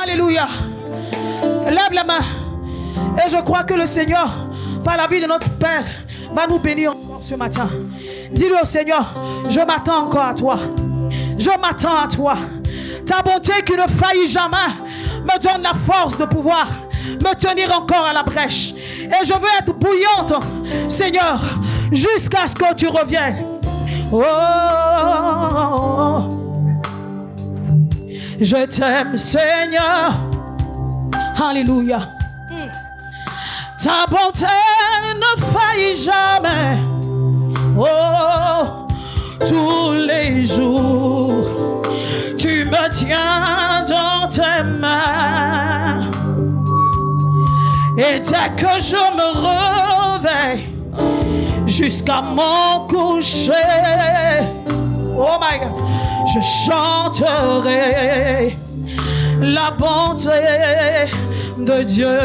Alléluia. Lève la main. Et je crois que le Seigneur, par la vie de notre Père, va nous bénir encore ce matin. Dis-le au Seigneur, je m'attends encore à toi. Je m'attends à toi. Ta bonté qui ne faillit jamais me donne la force de pouvoir me tenir encore à la brèche. Et je veux être bouillante, Seigneur, jusqu'à ce que tu reviennes. Oh, je t'aime, Seigneur. Alléluia. Ta bonté ne faillit jamais. Oh, tous les jours, tu me tiens dans tes mains. Et dès que je me réveille, jusqu'à mon coucher, oh my God, je chanterai la bonté de Dieu.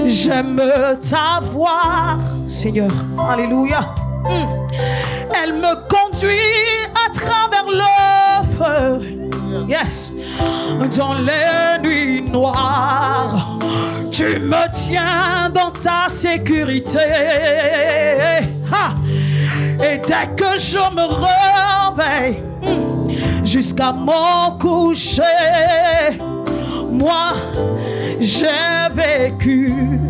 J'aime ta voix, Seigneur. Alléluia. Elle me conduit à travers le feu. Yes. Dans les nuits noires, tu me tiens dans ta sécurité. Ha. Et dès que je me réveille, jusqu'à mon coucher, moi j'ai vécu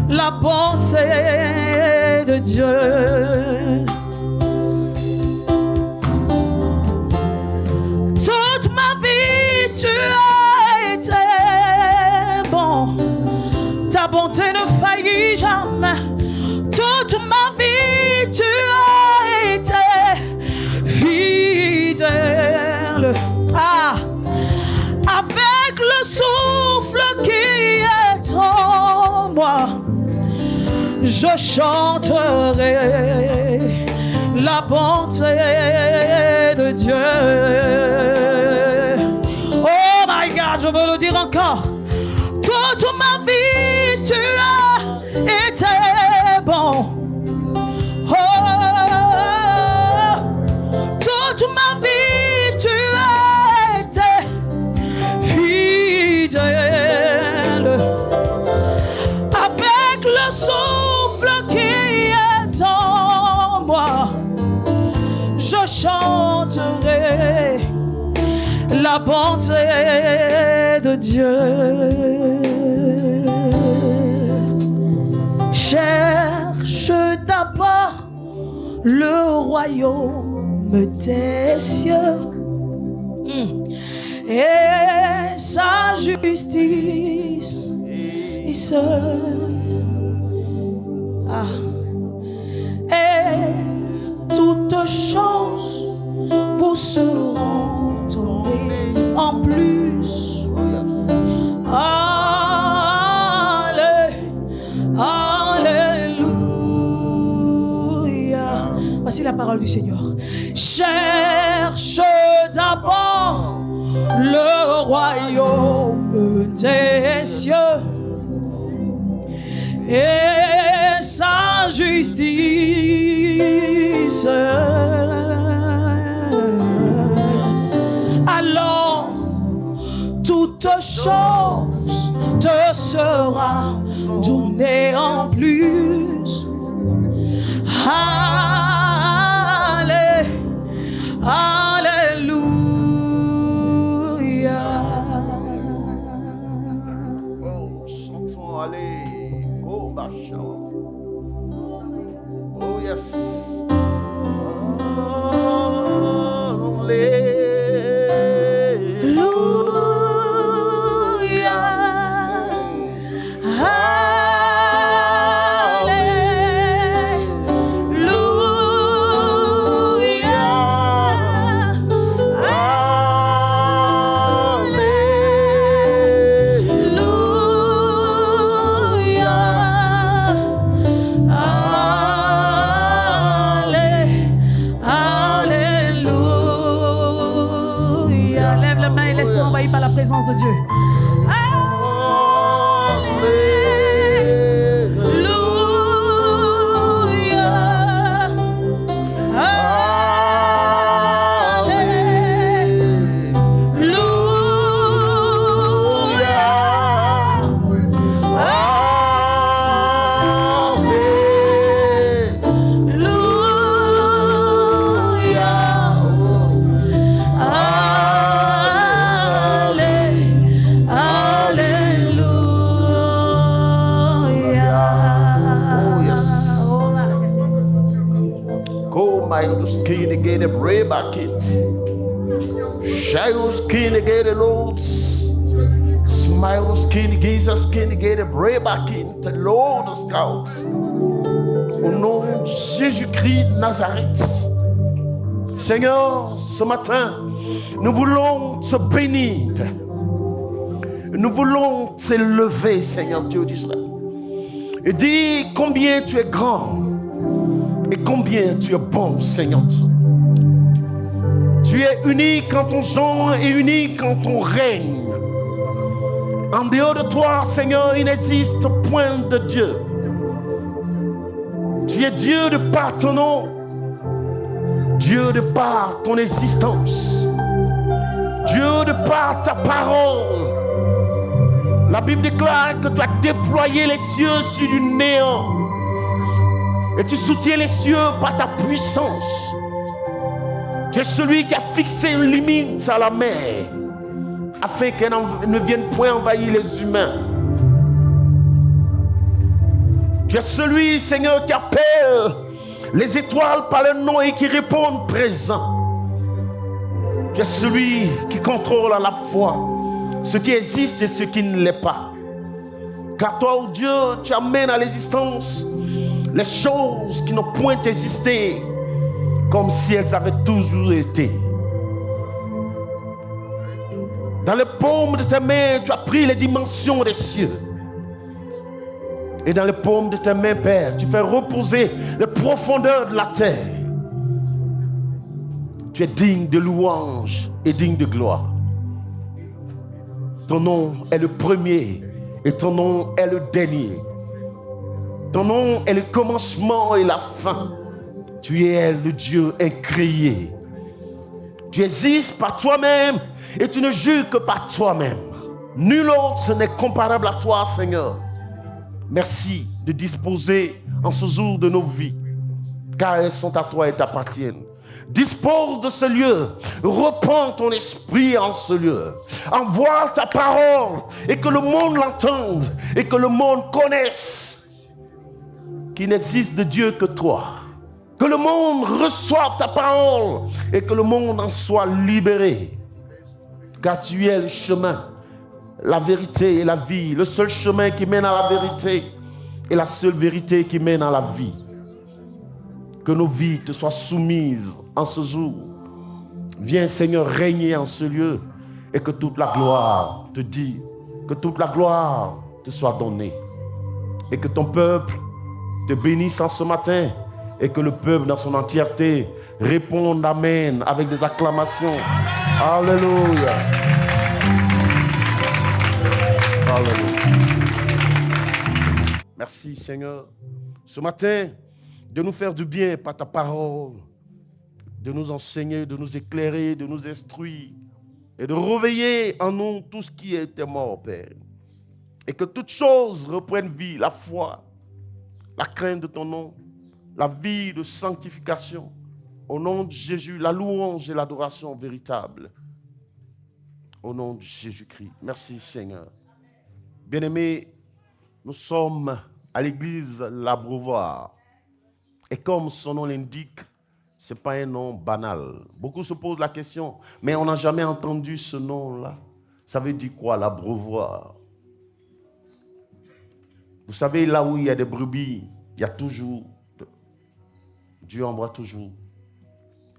la bonté de Dieu. Toute ma vie tu as été bon, ta bonté ne faillit jamais. Toute ma vie tu as été fidèle. Ah, avec le souffle qui est en moi, je chanterai la bonté de Dieu. Oh my God, je veux le dire encore. Toute ma vie tu as été bon. Oh, toute ma vie tu as été fidèle. Avec le souffle qui est en moi, je chanterai la bonté de Dieu. Cherche d'abord le royaume des cieux et sa justice. Et toutes choses vous seront données en plus. Alléluia. Voici la parole du Seigneur. Cherche d'abord le royaume des cieux et sa justice. Alors toute chose te sera donnée en plus. Alléluia. Oh, chantons, allez, go, Bacha. Oh, yes. De Dieu. Alléluia. get a break back it. Shadow skin get a load. Smile skin, Jesus skin get a break back it. The Lord of Scouts. Au nom de Jésus-Christ de Nazareth. Seigneur, ce matin, nous voulons te bénir. Nous voulons t'élever, Seigneur Dieu d'Israël. Et dire combien tu es grand et combien tu es bon, Seigneur Dieu. Tu es unique en ton genre et unique en ton règne. En dehors de toi, Seigneur, il n'existe point de Dieu. Tu es Dieu de par ton nom, Dieu de par ton existence, Dieu de par ta parole. La Bible déclare que tu as déployé les cieux sur du néant et tu soutiens les cieux par ta puissance. Tu es celui qui a fixé une limite à la mer afin qu'elle ne vienne point envahir les humains. Tu es celui, Seigneur, qui appelle les étoiles par leur nom et qui répond présent. Tu es celui qui contrôle à la fois ce qui existe et ce qui ne l'est pas. Car toi, oh Dieu, tu amènes à l'existence les choses qui n'ont point existé, comme si elles avaient toujours été. Dans les paumes de tes mains, tu as pris les dimensions des cieux. Et dans les paumes de tes mains, Père, tu fais reposer les profondeurs de la terre. Tu es digne de louange et digne de gloire. Ton nom est le premier et ton nom est le dernier. Ton nom est le commencement et la fin. Tu es le Dieu incréé. Tu existes par toi-même et tu ne jures que par toi-même. Nul autre n'est comparable à toi, Seigneur. Merci de disposer en ce jour de nos vies, car elles sont à toi et t'appartiennent. Dispose de ce lieu, repends ton esprit en ce lieu, envoie ta parole et que le monde l'entende et que le monde connaisse qu'il n'existe de Dieu que toi. Que le monde reçoive ta parole et que le monde en soit libéré, car tu es le chemin, la vérité et la vie, le seul chemin qui mène à la vérité et la seule vérité qui mène à la vie. Que nos vies te soient soumises en ce jour. Viens, Seigneur, régner en ce lieu et que toute la gloire te dise, que toute la gloire te soit donnée et que ton peuple te bénisse en ce matin et que le peuple dans son entièreté réponde Amen avec des acclamations. Alléluia. Alléluia. Merci, Seigneur, ce matin, de nous faire du bien par ta parole, de nous enseigner, de nous éclairer, de nous instruire et de réveiller en nous tout ce qui était mort, Père. Et que toutes choses reprennent vie, la foi, la crainte de ton nom, la vie de sanctification. Au nom de Jésus, la louange et l'adoration véritable. Au nom de Jésus-Christ. Merci, Seigneur. Bien-aimés, nous sommes à l'église L'Abreuvoir. Et comme son nom l'indique, ce n'est pas un nom banal. Beaucoup se posent la question, mais on n'a jamais entendu ce nom-là. Ça veut dire quoi, l'Abreuvoir? Vous savez, là où il y a des brebis, il y a toujours, Dieu envoie toujours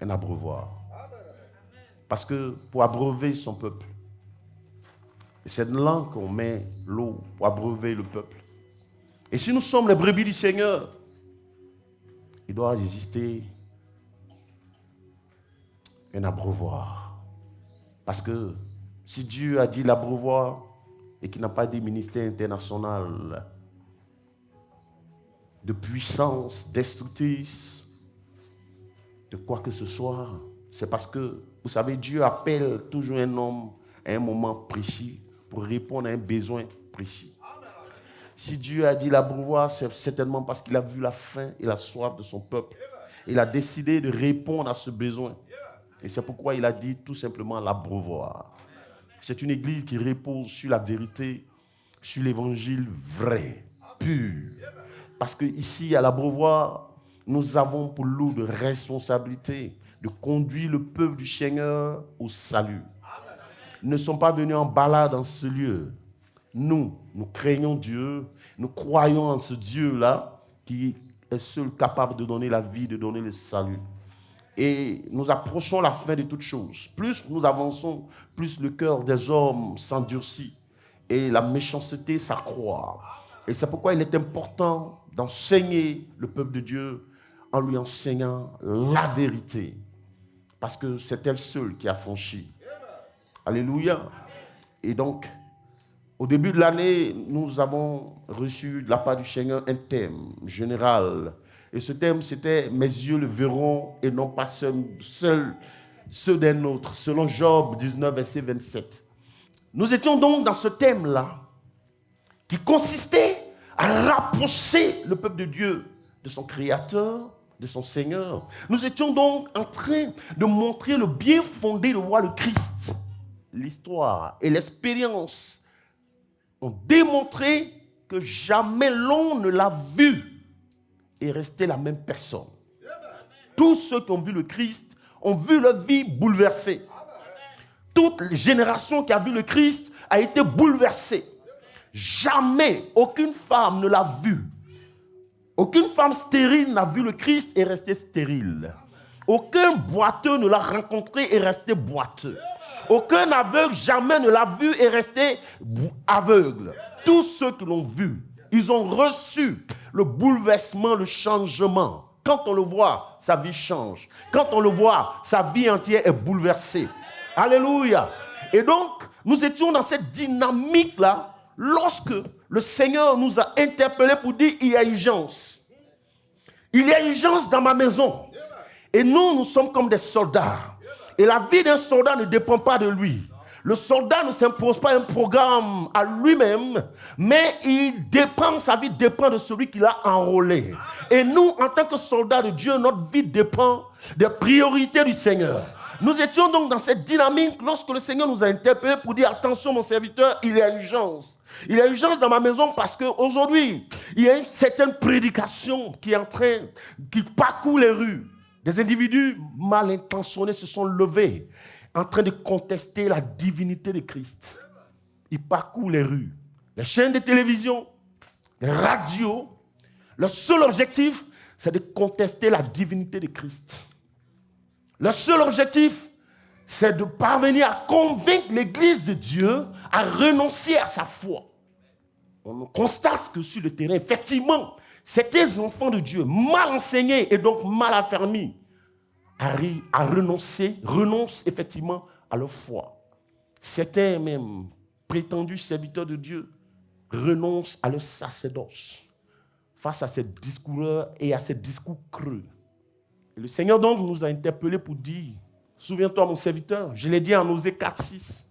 un abreuvoir. Parce que pour abreuver son peuple, et c'est là qu'on met l'eau pour abreuver le peuple. Et si nous sommes les brebis du Seigneur, il doit exister un abreuvoir. Parce que si Dieu a dit l'abreuvoir et qu'il n'a pas dit ministère international de puissance destructrice, de quoi que ce soit, c'est parce que, vous savez, Dieu appelle toujours un homme à un moment précis pour répondre à un besoin précis. Si Dieu a dit l'abreuvoir, c'est certainement parce qu'il a vu la faim et la soif de son peuple. Il a décidé de répondre à ce besoin. Et c'est pourquoi il a dit tout simplement l'abreuvoir. C'est une église qui repose sur la vérité, sur l'évangile vrai, pur. Parce qu'ici, à l'abreuvoir, nous avons pour lourde responsabilité de conduire le peuple du Seigneur au salut. Ils ne sont pas venus en balade dans ce lieu. Nous craignons Dieu, nous croyons en ce Dieu-là qui est seul capable de donner la vie, de donner le salut. Et nous approchons la fin de toutes choses. Plus nous avançons, plus le cœur des hommes s'endurcit et la méchanceté s'accroît. Et c'est pourquoi il est important d'enseigner le peuple de Dieu en lui enseignant la vérité. Parce que c'est elle seule qui a franchi. Alléluia. Et donc, au début de l'année, nous avons reçu de la part du Seigneur un thème général. Et ce thème, c'était « Mes yeux le verront et non pas seuls ceux d'un autre », selon Job 19, verset 27. Nous étions donc dans ce thème-là qui consistait à rapprocher le peuple de Dieu de son Créateur, de son Seigneur. Nous étions donc en train de montrer le bien fondé de voir le Christ. L'histoire et l'expérience ont démontré que jamais l'on ne l'a vu et resté la même personne. Tous ceux qui ont vu le Christ ont vu leur vie bouleversée. Toute génération qui a vu le Christ a été bouleversée. Jamais aucune femme ne l'a vu. Aucune femme stérile n'a vu le Christ et est restée stérile. Aucun boiteux ne l'a rencontré et est resté boiteux. Aucun aveugle jamais ne l'a vu et est resté aveugle. Tous ceux qui l'ont vu, ils ont reçu le bouleversement, le changement. Quand on le voit, sa vie change. Quand on le voit, sa vie entière est bouleversée. Alléluia. Et donc, nous étions dans cette dynamique-là lorsque le Seigneur nous a interpellés pour dire il y a urgence. Il y a urgence dans ma maison. Et nous sommes comme des soldats. Et la vie d'un soldat ne dépend pas de lui. Le soldat ne s'impose pas un programme à lui-même, mais sa vie dépend de celui qui l'a enrôlé. Et nous, en tant que soldats de Dieu, notre vie dépend des priorités du Seigneur. Nous étions donc dans cette dynamique lorsque le Seigneur nous a interpellés pour dire attention mon serviteur, il y a urgence. Il y a urgence dans ma maison parce qu'aujourd'hui, il y a une certaine prédication qui parcourt les rues. Des individus mal intentionnés se sont levés en train de contester la divinité de Christ. Ils parcourent les rues, les chaînes de télévision, les radios. Leur seul objectif, c'est de contester la divinité de Christ. Leur seul objectif, c'est de parvenir à convaincre l'Église de Dieu à renoncer à sa foi. On constate que sur le terrain, effectivement, certains enfants de Dieu, mal enseignés et donc mal affermis, arrivent à renoncent effectivement à leur foi. Certains même prétendus serviteurs de Dieu renoncent à leur sacerdoce face à ces discours et à ces discours creux. Et le Seigneur donc nous a interpellés pour dire, souviens-toi mon serviteur, je l'ai dit en Osée 4:6,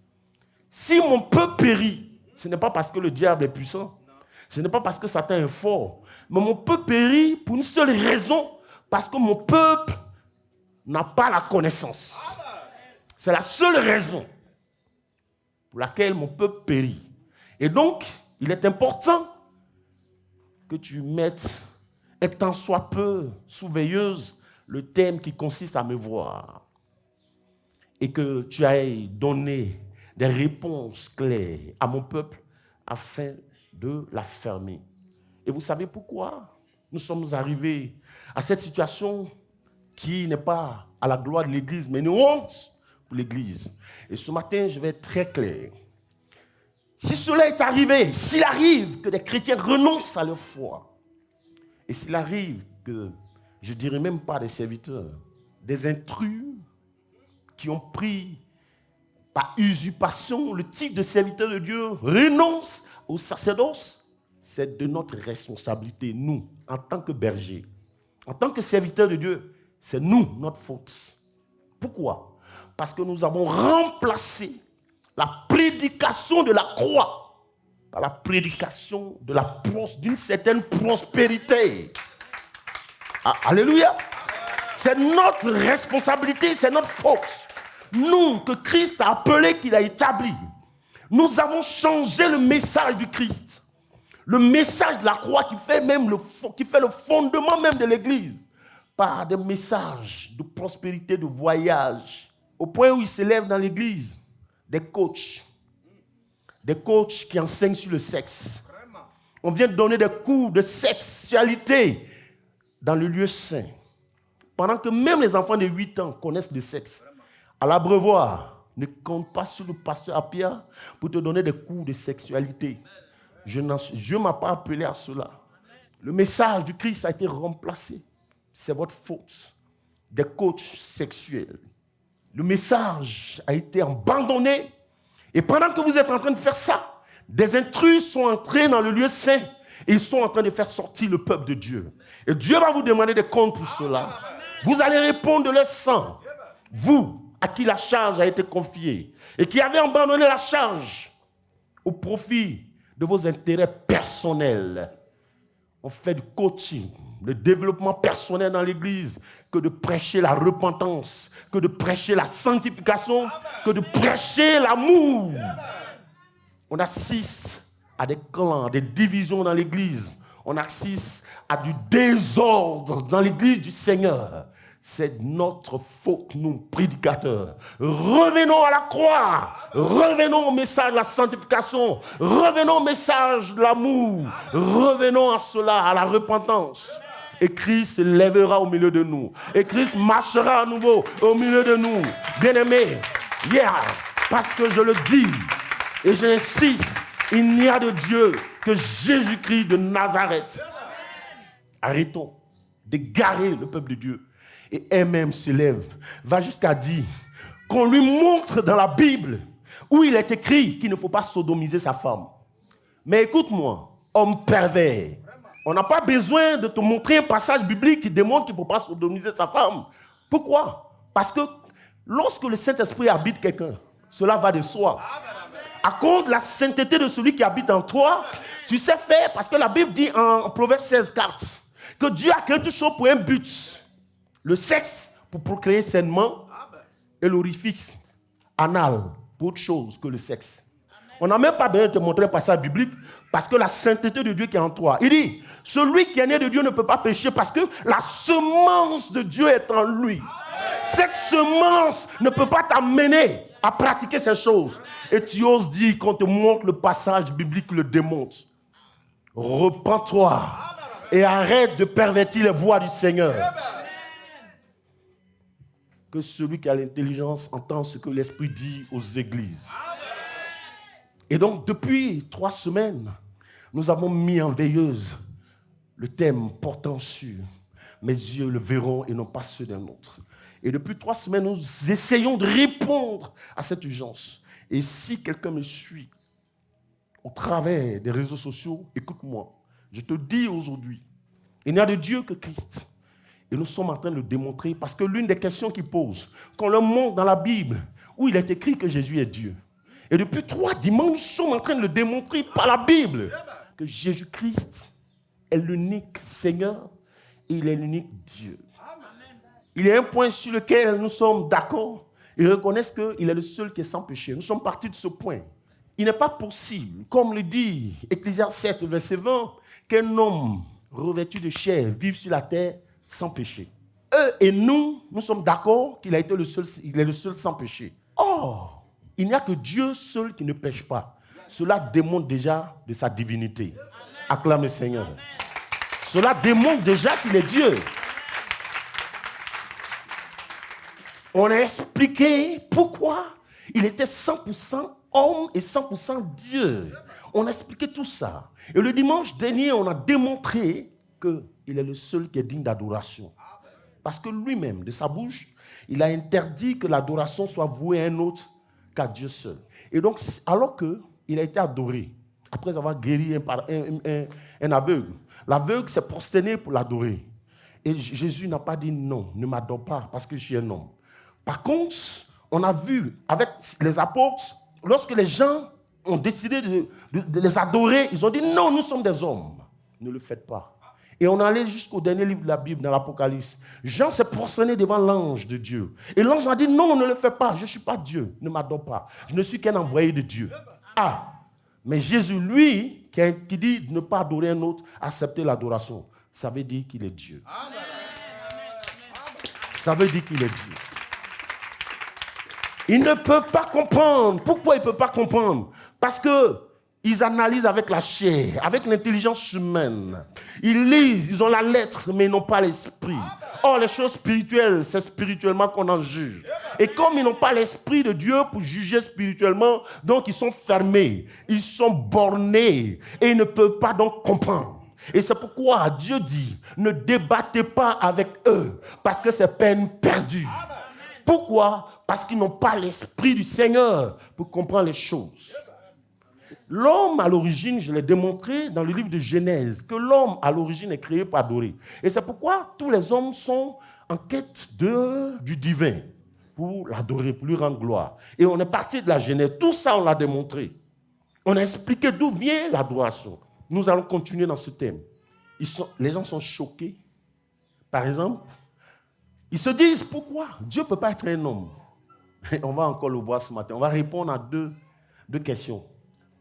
si mon peuple périt, ce n'est pas parce que le diable est puissant, ce n'est pas parce que Satan est fort, mais mon peuple périt pour une seule raison, parce que mon peuple n'a pas la connaissance. C'est la seule raison pour laquelle mon peuple périt. Et donc, il est important que tu mettes un tant soit peu sous veilleuse le thème qui consiste à me voir et que tu ailles donner des réponses claires à mon peuple afin de l'affermir. Et vous savez pourquoi nous sommes arrivés à cette situation qui n'est pas à la gloire de l'Église, mais une honte pour l'Église. Et ce matin, je vais être très clair. Si cela est arrivé, s'il arrive que des chrétiens renoncent à leur foi, et s'il arrive que, je ne dirais même pas des serviteurs, des intrus qui ont pris par usurpation le titre de serviteur de Dieu, renoncent au sacerdoce, c'est de notre responsabilité, nous, en tant que bergers, en tant que serviteurs de Dieu, c'est nous, notre faute. Pourquoi? Parce que nous avons remplacé la prédication de la croix par la prédication d'une certaine prospérité. Ah, alléluia! C'est notre responsabilité, c'est notre faute. Nous, que Christ a appelé, qu'il a établi, nous avons changé le message du Christ. Le message de la croix qui fait le fondement même de l'Église. par des messages de prospérité, de voyage, au point où il s'élève dans l'église des coachs qui enseignent sur le sexe. On vient de donner des cours de sexualité dans le lieu saint. Pendant que même les enfants de 8 ans connaissent le sexe. À l'abreuvoir, ne compte pas sur le pasteur Apia pour te donner des cours de sexualité. Je ne m'a pas appelé à cela. Le message du Christ a été remplacé. C'est votre faute. Des coachs sexuels. Le message a été abandonné. Et pendant que vous êtes en train de faire ça, des intrus sont entrés dans le lieu saint. Et ils sont en train de faire sortir le peuple de Dieu. Et Dieu va vous demander des comptes pour cela. Vous allez répondre de leur sang. Vous, à qui la charge a été confiée. Et qui avez abandonné la charge au profit de vos intérêts personnels. On fait du coaching, le développement personnel dans l'église, que de prêcher la repentance, que de prêcher la sanctification, que de prêcher l'amour. On assiste à des clans, des divisions dans l'église. On assiste à du désordre dans l'église du Seigneur. C'est notre faute, nous, prédicateurs. Revenons à la croix. Revenons au message de la sanctification. Revenons au message de l'amour. Revenons à cela, à la repentance. Et Christ se lèvera au milieu de nous. Et Christ marchera à nouveau au milieu de nous. Bien-aimés, parce que je le dis et j'insiste, il n'y a de Dieu que Jésus-Christ de Nazareth. Arrêtons d'égarer le peuple de Dieu. Et elle-même se lève, va jusqu'à dire qu'on lui montre dans la Bible où il est écrit qu'il ne faut pas sodomiser sa femme. Mais écoute-moi, homme pervers, on n'a pas besoin de te montrer un passage biblique qui démontre qu'il ne faut pas sodomiser sa femme. Pourquoi? Parce que lorsque le Saint-Esprit habite quelqu'un, cela va de soi. À cause de la sainteté de celui qui habite en toi, tu sais faire, parce que la Bible dit en Proverbe 16:4 que Dieu a créé toute chose pour un but. Le sexe pour procréer sainement et l'orifice anal pour autre chose que le sexe. On n'a même pas besoin de te montrer un passage biblique parce que la sainteté de Dieu qui est en toi. Il dit, celui qui est né de Dieu ne peut pas pécher parce que la semence de Dieu est en lui. Cette semence ne peut pas t'amener à pratiquer ces choses. Et tu oses dire qu'on te montre le passage biblique qui le démontre. Repends-toi et arrête de pervertir les voies du Seigneur. Que celui qui a l'intelligence entend ce que l'Esprit dit aux églises. Et donc, depuis 3 semaines, nous avons mis en veilleuse le thème portant sur « Mes yeux le verront et non pas ceux d'un autre ». Et depuis 3 semaines, nous essayons de répondre à cette urgence. Et si quelqu'un me suit au travers des réseaux sociaux, écoute-moi, je te dis aujourd'hui, il n'y a de Dieu que Christ. Et nous sommes en train de le démontrer parce que l'une des questions qu'il pose, qu'on leur montre dans la Bible, où il est écrit que Jésus est Dieu. Et depuis 3 dimanches, nous sommes en train de le démontrer par la Bible, que Jésus-Christ est l'unique Seigneur et il est l'unique Dieu. Il y a un point sur lequel nous sommes d'accord. Ils reconnaissent qu'il est le seul qui est sans péché. Nous sommes partis de ce point. Il n'est pas possible, comme le dit Ecclésiaste 7, verset 20, qu'un homme revêtu de chair vive sur la terre sans péché. Eux et nous sommes d'accord qu'il a été il est le seul sans péché. Or, il n'y a que Dieu seul qui ne pêche pas. Cela démontre déjà de sa divinité. Acclame le Seigneur. Cela démontre déjà qu'il est Dieu. On a expliqué pourquoi il était 100% homme et 100% Dieu. On a expliqué tout ça. Et le dimanche dernier, on a démontré qu'il est le seul qui est digne d'adoration. Parce que lui-même, de sa bouche, il a interdit que l'adoration soit vouée à un autre qu'à Dieu seul. Et donc, alors qu'il a été adoré, après avoir guéri un aveugle, l'aveugle s'est prosterné pour l'adorer. Et Jésus n'a pas dit non, ne m'adore pas parce que je suis un homme. Par contre, on a vu avec les apôtres, lorsque les gens ont décidé de les adorer, ils ont dit non, nous sommes des hommes. Ne le faites pas. Et on allait jusqu'au dernier livre de la Bible, dans l'Apocalypse. Jean s'est prosterné devant l'ange de Dieu. Et l'ange a dit non, ne le fais pas, je ne suis pas Dieu, ne m'adore pas. Je ne suis qu'un envoyé de Dieu. Ah, mais Jésus, lui, qui dit de ne pas adorer un autre, accepter l'adoration. Ça veut dire qu'il est Dieu. Ça veut dire qu'il est Dieu. Ils ne peuvent pas comprendre. Pourquoi ils ne peuvent pas comprendre? Parce qu'ils analysent avec la chair, avec l'intelligence humaine. Ils lisent, ils ont la lettre, mais ils n'ont pas l'esprit. Or, les choses spirituelles, c'est spirituellement qu'on en juge. Et comme ils n'ont pas l'esprit de Dieu pour juger spirituellement, donc ils sont fermés, ils sont bornés, et ils ne peuvent pas donc comprendre. Et c'est pourquoi Dieu dit, ne débattez pas avec eux, parce que c'est peine perdue. Pourquoi? Parce qu'ils n'ont pas l'esprit du Seigneur pour comprendre les choses. L'homme, à l'origine, je l'ai démontré dans le livre de Genèse, que l'homme, à l'origine, est créé pour adorer. Et c'est pourquoi tous les hommes sont en quête du divin, pour l'adorer, pour lui rendre gloire. Et on est parti de la Genèse. Tout ça, on l'a démontré. On a expliqué d'où vient l'adoration. Nous allons continuer dans ce thème. Les gens sont choqués. Par exemple, ils se disent, pourquoi Dieu ne peut pas être un homme? On va encore le voir ce matin. On va répondre à deux questions.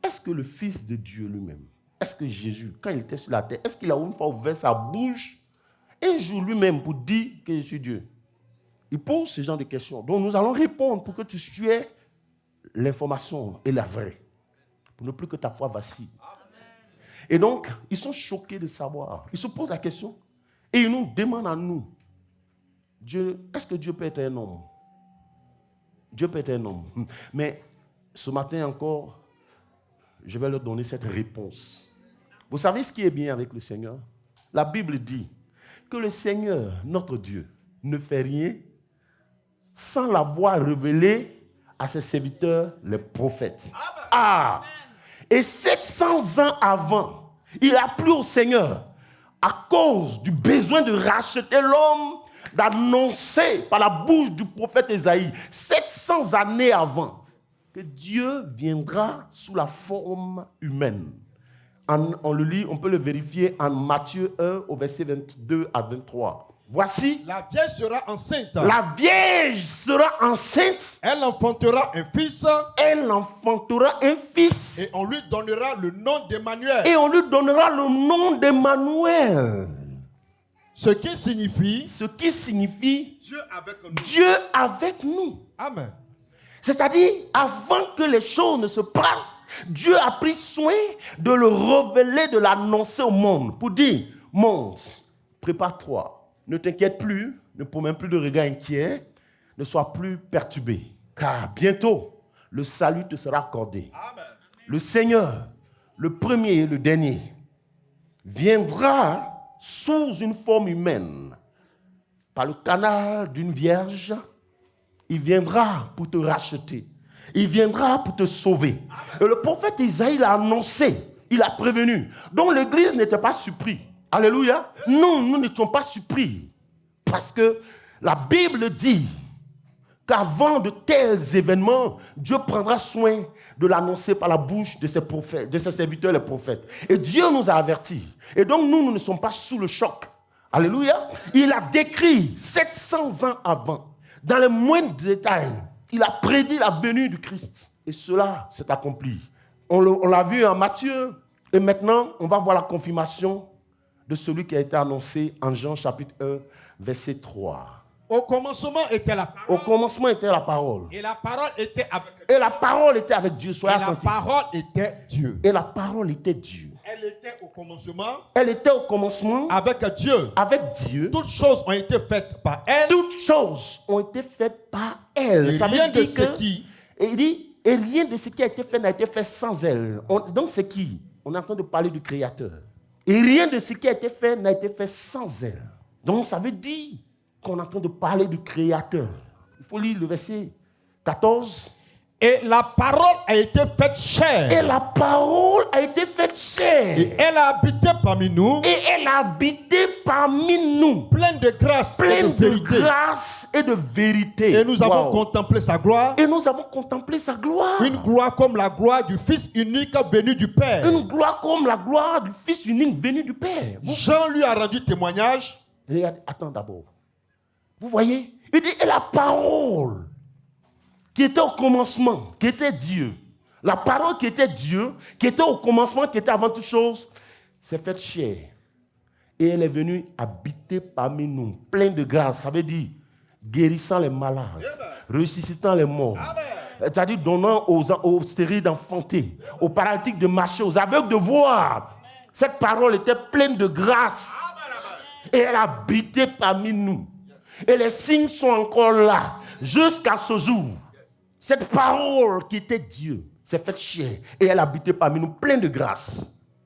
Est-ce que le Fils de Dieu lui-même, est-ce que Jésus, quand il était sur la terre, est-ce qu'il a une fois ouvert sa bouche un jour lui-même pour dire que je suis Dieu? Il pose ce genre de questions. Donc nous allons répondre pour que tu aies l'information et la vraie. Pour ne plus que ta foi vacille. Et donc, ils sont choqués de savoir. Ils se posent la question et ils nous demandent à nous, est-ce que Dieu peut être un homme? Dieu peut être un homme. Mais ce matin encore, je vais leur donner cette réponse. Vous savez ce qui est bien avec le Seigneur? La Bible dit que le Seigneur, notre Dieu, ne fait rien sans l'avoir révélé à ses serviteurs, les prophètes. Ah! Et 700 ans avant, il a plu au Seigneur, à cause du besoin de racheter l'homme, d'annoncer par la bouche du prophète Ésaïe, 700 années avant, que Dieu viendra sous la forme humaine. On le lit, on peut le vérifier en Matthieu 1 au verset 22 à 23. Voici. La Vierge sera enceinte. La Vierge sera enceinte. Elle enfantera un fils. Elle enfantera un fils. Et on lui donnera le nom d'Emmanuel. Et on lui donnera le nom d'Emmanuel. Ce qui signifie Dieu avec nous. Dieu avec nous. Amen. C'est-à-dire, avant que les choses ne se passent, Dieu a pris soin de le révéler, de l'annoncer au monde. Pour dire, monde, prépare-toi, ne t'inquiète plus, ne promets plus de regards inquiets, ne sois plus perturbé. Car bientôt, le salut te sera accordé. Amen. Le Seigneur, le premier et le dernier, viendra sous une forme humaine, par le canal d'une vierge. Il viendra pour te racheter. Il viendra pour te sauver. Et le prophète Isaïe l'a annoncé. Il a prévenu. Donc l'église n'était pas surprise. Alléluia. Non, nous n'étions pas surpris. Parce que la Bible dit qu'avant de tels événements, Dieu prendra soin de l'annoncer par la bouche de ses prophètes, de ses serviteurs les prophètes. Et Dieu nous a avertis. Et donc nous ne sommes pas sous le choc. Alléluia. Il a décrit 700 ans avant, dans les moindres détails, il a prédit la venue du Christ. Et cela s'est accompli. On l'a vu en Matthieu. Et maintenant, on va voir la confirmation de celui qui a été annoncé en Jean chapitre 1, verset 3. Au commencement était la parole. Au commencement était la parole. Et la parole était avec Dieu. Et la parole était avec Dieu. Soyez attentifs. La parole était Dieu. Et la parole était Dieu. Elle était au commencement. Elle était au commencement avec Dieu. Avec Dieu. Toutes choses ont été faites par elle. Toutes choses ont été faites par elle. Et rien de ce qui. Et il dit, et rien de ce qui a été fait n'a été fait sans elle. Donc c'est qui? On est en train de parler du Créateur. Et rien de ce qui a été fait n'a été fait sans elle. Donc ça veut dire qu'on est en train de parler du Créateur. Il faut lire le verset 14. Et la parole a été faite chair. Et la parole a été faite chair. Et elle a habité parmi nous. Et elle a habité parmi nous. Pleine de grâce et de vérité. Pleine de grâce et de vérité. Et nous avons contemplé sa gloire. Et nous avons contemplé sa gloire. Une gloire comme la gloire du Fils unique venu du Père. Une gloire comme la gloire du Fils unique venu du Père. Jean lui a rendu témoignage. Regardez, attends d'abord. Vous voyez? Il dit, et la parole qui était au commencement, qui était Dieu. La parole qui était Dieu, qui était au commencement, qui était avant toute chose, s'est faite chair. Et elle est venue habiter parmi nous, pleine de grâce. Ça veut dire, guérissant les malades, ressuscitant les morts. C'est-à-dire donnant aux stériles d'enfanter, aux paralytiques de marcher, aux aveugles de voir. Cette parole était pleine de grâce. Et elle habitait parmi nous. Et les signes sont encore là, jusqu'à ce jour. Cette parole qui était Dieu s'est faite chair. Et elle habitait parmi nous, pleine de grâce.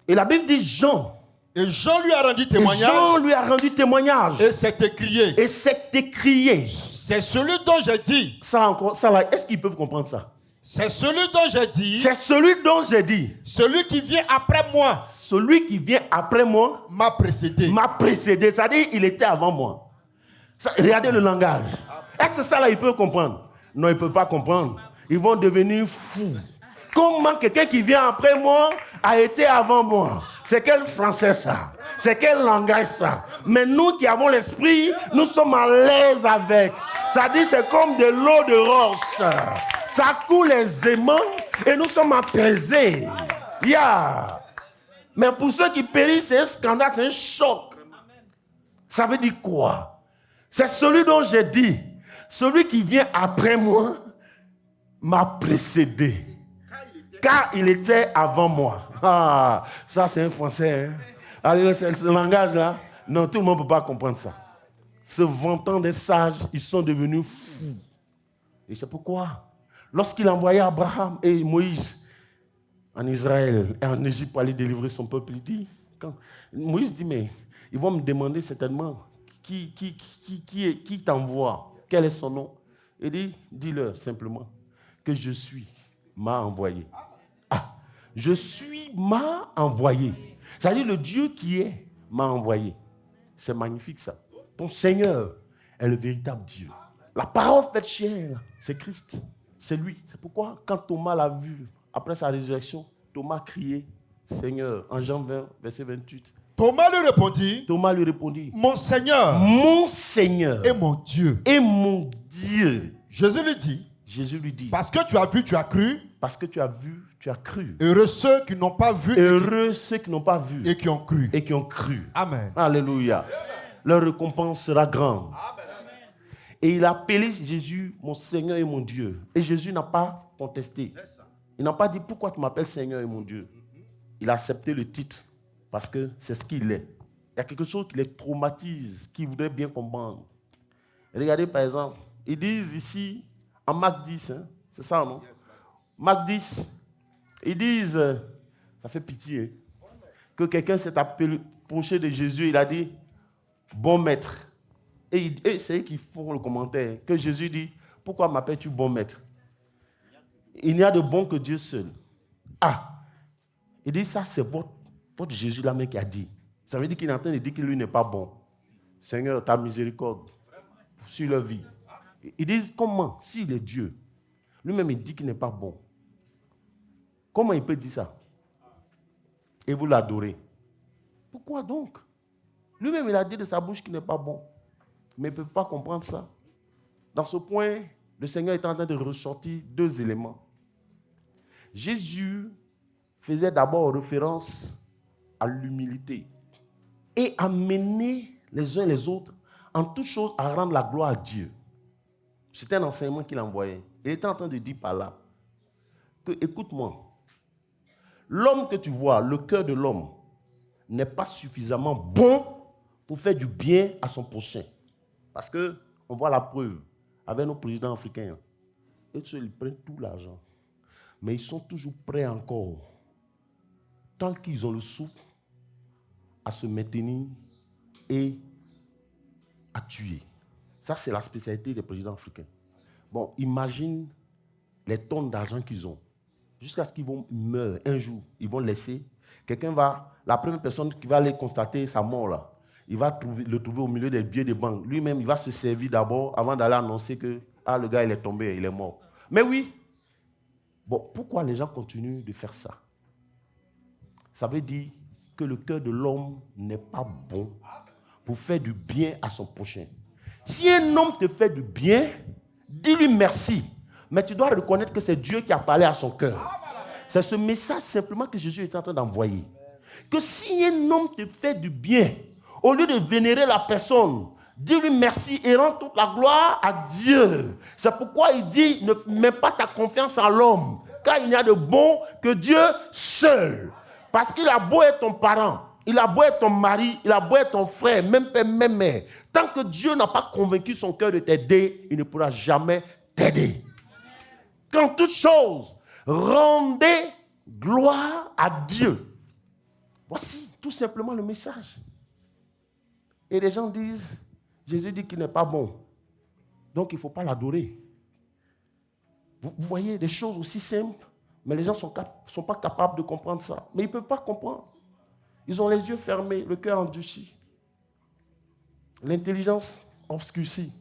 Et la Bible dit Jean. Et Jean lui a rendu témoignage. Jean lui a rendu témoignage. Et s'est écrié. Et s'est écrié. C'est celui dont j'ai dit. Ça encore, ça là, est-ce qu'ils peuvent comprendre ça? C'est celui dont j'ai dit. C'est celui dont j'ai dit. Celui qui vient après moi. Celui qui vient après moi m'a précédé. M'a précédé. C'est-à-dire, il était avant moi. Ça, regardez le langage. Est-ce que ça là, ils peuvent comprendre? Non, ils ne peuvent pas comprendre. Ils vont devenir fous. Comment quelqu'un qui vient après moi a été avant moi? C'est quel français ça? C'est quel langage ça? Mais nous qui avons l'esprit, nous sommes à l'aise avec. Ça dit c'est comme de l'eau de roche. Ça coule aisément et nous sommes apaisés. Yeah. Mais pour ceux qui périssent, c'est un scandale, c'est un choc. Ça veut dire quoi? C'est celui dont j'ai dit, celui qui vient après moi m'a précédé. Car il était avant moi. Ah, ça c'est un français. Hein? Allez, ce langage-là, non, tout le monde ne peut pas comprendre ça. Se vantant des sages, ils sont devenus fous. Et c'est pourquoi, lorsqu'il envoyait Abraham et Moïse en Israël et en Égypte pour aller délivrer son peuple, il dit, Moïse dit, mais ils vont me demander certainement qui t'envoie, quel est son nom. Il dit, dis-leur simplement que je suis, m'a envoyé. Ah, je suis, m'a envoyé. C'est-à-dire le Dieu qui est, m'a envoyé. C'est magnifique ça. Ton Seigneur est le véritable Dieu. La parole faite chair, c'est Christ. C'est lui. C'est pourquoi quand Thomas l'a vu, après sa résurrection, Thomas criait, Seigneur, en Jean 20, verset 28. Thomas lui répondit, mon Seigneur et mon Dieu. Et mon Dieu. Jésus lui dit, parce que tu as vu, tu as cru. Parce que tu as vu, tu as cru. Heureux ceux qui n'ont pas vu. Heureux ceux qui n'ont pas vu. Et qui ont cru. Et qui ont cru. Amen. Alléluia. Amen. Leur récompense sera grande. Amen. Et il a appelé Jésus mon Seigneur et mon Dieu. Et Jésus n'a pas contesté. Il n'a pas dit pourquoi tu m'appelles Seigneur et mon Dieu. Il a accepté le titre parce que c'est ce qu'il est. Il y a quelque chose qui les traumatise, qui voudrait bien comprendre. Regardez par exemple, ils disent ici, en Marc 10, hein, c'est ça non? Marc 10, ils disent, ça fait pitié, que quelqu'un s'est approché de Jésus, il a dit, bon maître. Et c'est eux qui font le commentaire, que Jésus dit, pourquoi m'appelles-tu bon maître? Il n'y a de bon que Dieu seul. Ah, il dit, ça c'est votre Jésus là-même qui a dit. Ça veut dire qu'il est en train de dire que lui n'est pas bon. Seigneur, ta miséricorde sur leur vie. Ils disent, comment, s'il est Dieu, lui-même il dit qu'il n'est pas bon. Comment il peut dire ça? Et vous l'adorez. Pourquoi donc? Lui-même, il a dit de sa bouche qu'il n'est pas bon. Mais il ne peut pas comprendre ça. Dans ce point, le Seigneur est en train de ressortir deux éléments. Jésus faisait d'abord référence à l'humilité et à mener les uns et les autres en toute chose à rendre la gloire à Dieu. C'était un enseignement qu'il envoyait. Il était en train de dire par là que, écoute-moi, l'homme que tu vois, le cœur de l'homme, n'est pas suffisamment bon pour faire du bien à son prochain. Parce qu'on voit la preuve avec nos présidents africains. Ils prennent tout l'argent. Mais ils sont toujours prêts encore, tant qu'ils ont le souffle, à se maintenir et à tuer. Ça, c'est la spécialité des présidents africains. Bon, imagine les tonnes d'argent qu'ils ont. Jusqu'à ce qu'ils vont meurer un jour, ils vont laisser. La première personne qui va aller constater sa mort là, il va le trouver au milieu des billets de banque. Lui-même, il va se servir d'abord avant d'aller annoncer que le gars, il est tombé, il est mort. Mais oui. Bon, pourquoi les gens continuent de faire ça? Ça veut dire que le cœur de l'homme n'est pas bon pour faire du bien à son prochain. Si un homme te fait du bien, dis-lui merci. Mais tu dois reconnaître que c'est Dieu qui a parlé à son cœur. C'est ce message simplement que Jésus est en train d'envoyer. Que si un homme te fait du bien, au lieu de vénérer la personne, Dis-lui merci et rends toute la gloire à Dieu. C'est pourquoi il dit, ne mets pas ta confiance en l'homme, car il n'y a de bon que Dieu seul. Parce qu'il a beau être ton parent, il a beau être ton mari, il a beau être ton frère, même père, même mère. Tant que Dieu n'a pas convaincu son cœur de t'aider, il ne pourra jamais t'aider. Qu'en toute chose, rendez gloire à Dieu. Voici tout simplement le message. Et les gens disent, Jésus dit qu'il n'est pas bon. Donc il ne faut pas l'adorer. Vous voyez des choses aussi simples, mais les gens ne sont pas capables de comprendre ça. Mais ils ne peuvent pas comprendre. Ils ont les yeux fermés, le cœur endurci. L'intelligence obscurcie.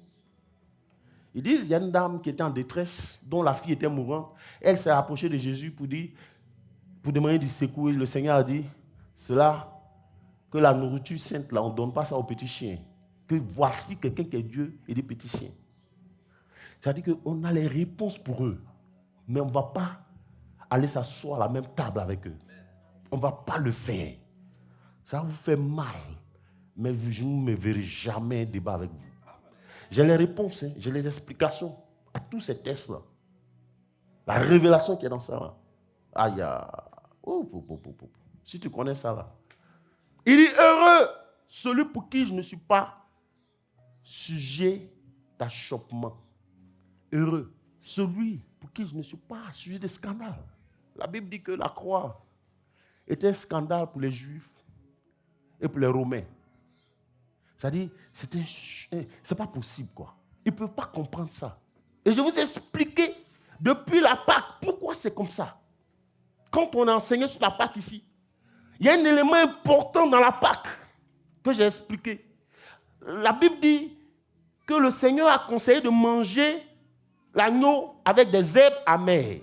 Ils disent, il y a une dame qui était en détresse, dont la fille était mourante. Elle s'est approchée de Jésus pour demander du secours. Le Seigneur a dit, cela, que la nourriture sainte, là, on ne donne pas ça aux petits chiens. Que voici quelqu'un qui est Dieu et des petits chiens. C'est-à-dire qu'on a les réponses pour eux, mais on ne va pas aller s'asseoir à la même table avec eux. On ne va pas le faire. Ça vous fait mal, mais je ne me verrai jamais débat avec vous. J'ai les réponses, j'ai les explications à tous ces tests-là. La révélation qui est dans ça. Là. Aïe, si tu connais ça, là. Il dit, heureux celui pour qui je ne suis pas sujet d'achoppement. Heureux celui pour qui je ne suis pas sujet de scandale. La Bible dit que la croix est un scandale pour les Juifs et pour les Romains. C'est-à-dire, c'est pas possible, quoi. Ils ne peuvent pas comprendre ça. Et je vous ai expliqué depuis la Pâque pourquoi c'est comme ça. Quand on a enseigné sur la Pâque ici, il y a un élément important dans la Pâque que j'ai expliqué. La Bible dit que le Seigneur a conseillé de manger l'agneau avec des herbes amères.